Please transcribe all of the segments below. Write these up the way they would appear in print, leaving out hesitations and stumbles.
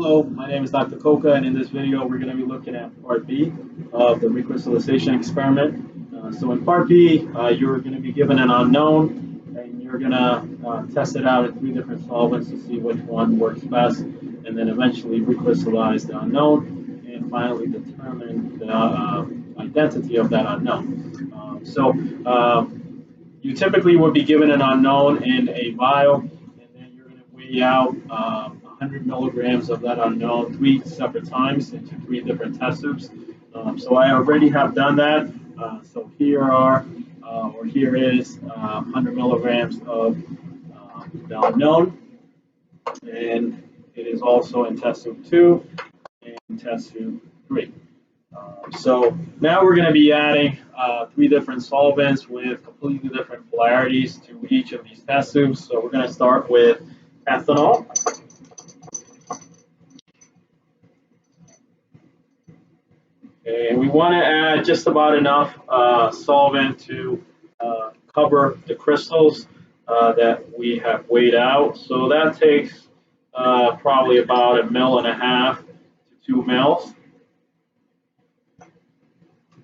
Hello, my name is Dr. Coca, and in this video we're going to be looking at Part B of the recrystallization experiment. So in Part B, you're going to be given an unknown, and you're going to test it out in 3 different solvents to see which one works best, and then eventually recrystallize the unknown, and finally determine the identity of that unknown. You typically would be given an unknown in a vial, and then you're going to weigh out 100 milligrams of that unknown 3 separate times into 3 different test tubes. So I already have done that. So here is 100 milligrams of the unknown, and it is also in test tube 2 and test tube 3. So now we're going to be adding 3 different solvents with completely different polarities to each of these test tubes. So we're going to start with ethanol. And we want to add just about enough solvent to cover the crystals that we have weighed out. So that takes probably about 1.5 to 2 mils.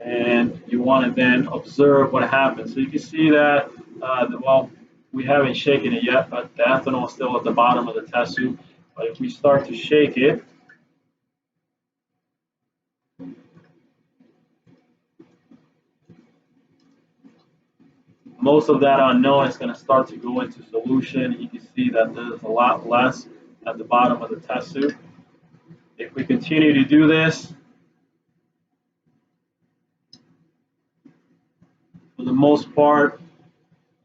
And you want to then observe what happens. So you can see that, well, we haven't shaken it yet, but the ethanol is still at the bottom of the test tube. But if we start to shake it, most of that unknown is going to start to go into solution. You can see that there's a lot less at the bottom of the test tube. If we continue to do this, for the most part,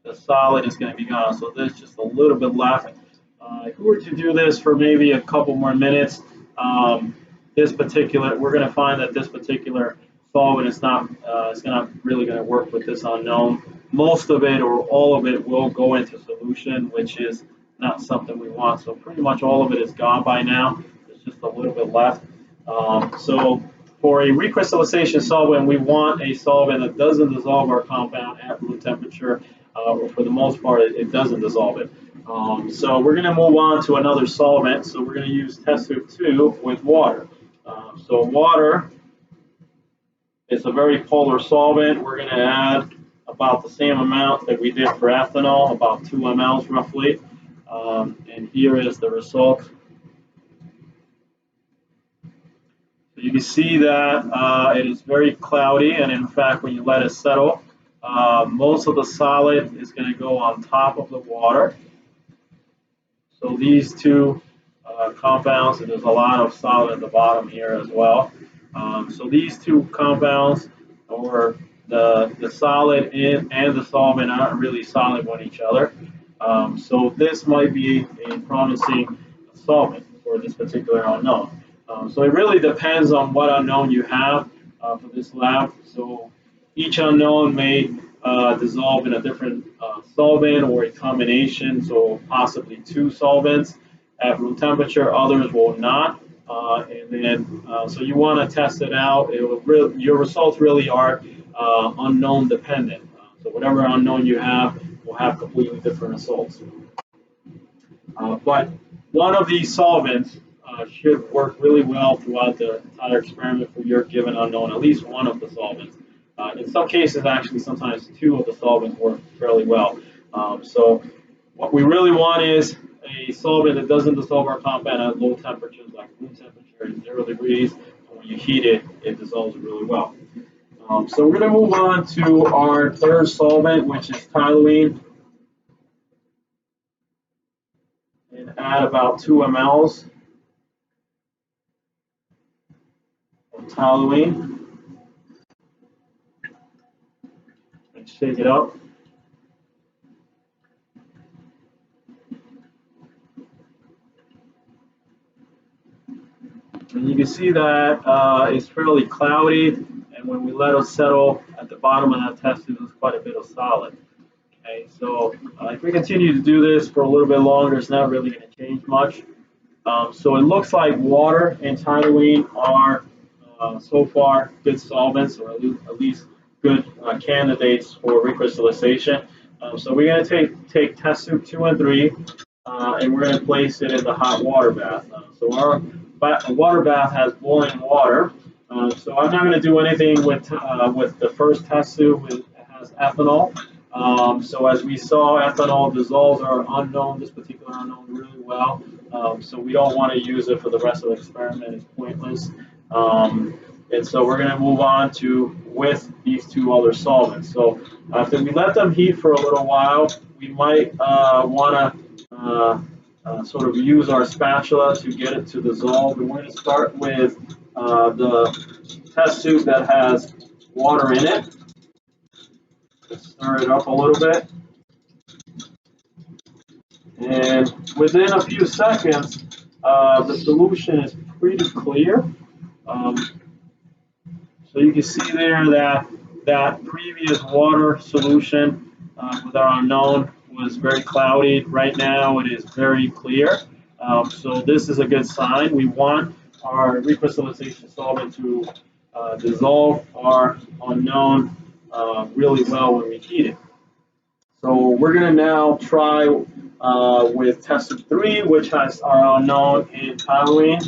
the solid is going to be gone. So there's just a little bit left. If we were to do this for maybe a couple more minutes, we're going to find that this particular solvent is not really going to work with this unknown. Most of it or all of it will go into solution, which is not something we want. So pretty much all of it is gone by now. There's just a little bit left. So for a recrystallization solvent, we want a solvent that doesn't dissolve our compound at room temperature. For the most part, it doesn't dissolve it. So we're going to move on to another solvent. So we're going to use test tube 2 with water. So water is a very polar solvent. We're going to add about the same amount that we did for ethanol, about 2 mLs roughly. And here is the result. So you can see that it is very cloudy, and in fact, when you let it settle, most of the solid is going to go on top of the water. So these 2 compounds, and there's a lot of solid at the bottom here as well. So these 2 compounds, or the solid and the solvent, aren't really solid with each other. So this might be a promising solvent for this particular unknown. So it really depends on what unknown you have for this lab. So each unknown may dissolve in a different solvent or a combination, so possibly 2 solvents at room temperature. Others will not. So you want to test it out. Your results really are unknown dependent. So whatever unknown you have will have completely different results. But one of these solvents should work really well throughout the entire experiment for your given unknown, at least one of the solvents. In some cases, actually, sometimes 2 of the solvents work fairly well. So what we really want is a solvent that doesn't dissolve our compound at low temperatures, like room temperature is 0 degrees. And when you heat it, it dissolves really well. So we're going to move on to our 3rd solvent, which is toluene. And add about 2 mLs of toluene. And shake it up. And you can see that it's fairly cloudy, and when we let it settle at the bottom of that test tube, there's quite a bit of solid. Okay, so if we continue to do this for a little bit longer, it's not really going to change much. So it looks like water and toluene are so far good solvents, or at least good candidates for recrystallization. So we're going to take test tube 2 and 3, and we're going to place it in the hot water bath. So a water bath has boiling water. So I'm not going to do anything with the first test tube. It has ethanol. So as we saw, ethanol dissolves are unknown, this particular unknown really well. So we don't want to use it for the rest of the experiment. It's pointless. And so we're going to move on to with these two other solvents. So after we let them heat for a little while, we might want to sort of use our spatula to get it to dissolve. And we're going to start with the test tube that has water in it. Stir it up a little bit. And within a few seconds, the solution is pretty clear. Um, so you can see there that that previous water solution with our unknown was very cloudy. Right now it is very clear. So this is a good sign. We want our recrystallization solvent to dissolve our unknown really well when we heat it. So we're going to now try with test tube 3, which has our unknown in toluene.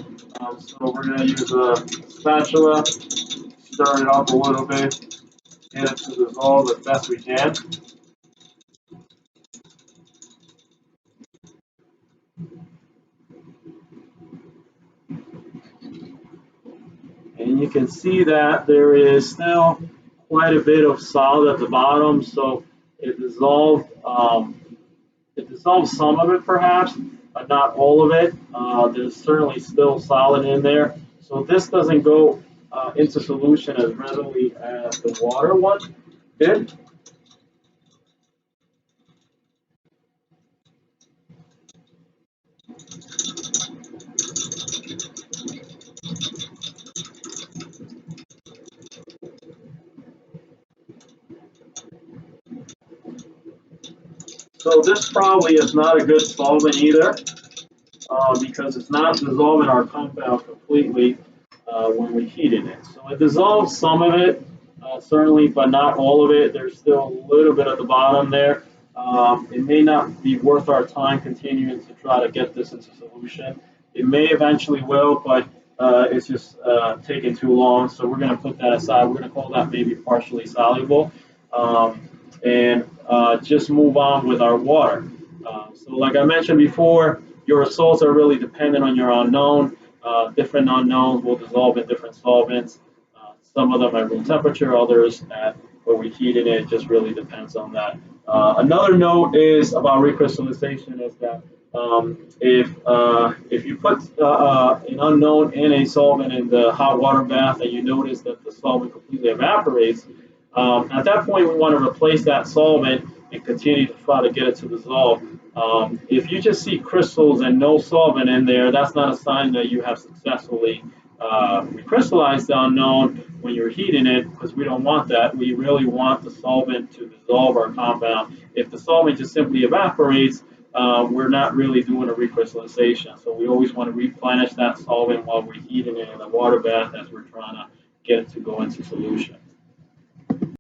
So we're going to use a spatula, stir it up a little bit, get it to dissolve as best we can. And you can see that there is still quite a bit of solid at the bottom, so it dissolved. It dissolves some of it perhaps, but not all of it. There's certainly still solid in there. So this doesn't go into solution as readily as the water one did. So this probably is not a good solvent either. Because it's not dissolving our compound completely when we heat in it. So it dissolves some of it, certainly, but not all of it. There's still a little bit at the bottom there. It may not be worth our time continuing to try to get this into solution. It may eventually will, but it's just taking too long. So we're going to put that aside. We're going to call that maybe partially soluble. And just move on with our water. So like I mentioned before, your results are really dependent on your unknown. Different unknowns will dissolve in different solvents. Some of them at room temperature, others at where we heat it. It just really depends on that. Another note is about recrystallization is that if you put an unknown in a solvent in the hot water bath and you notice that the solvent completely evaporates, at that point we want to replace that solvent and continue to try to get it to dissolve. If you just see crystals and no solvent in there, that's not a sign that you have successfully recrystallized the unknown when you're heating it, because we don't want that. We really want the solvent to dissolve our compound. If the solvent just simply evaporates, we're not really doing a recrystallization. So we always want to replenish that solvent while we're heating it in the water bath as we're trying to get it to go into solution.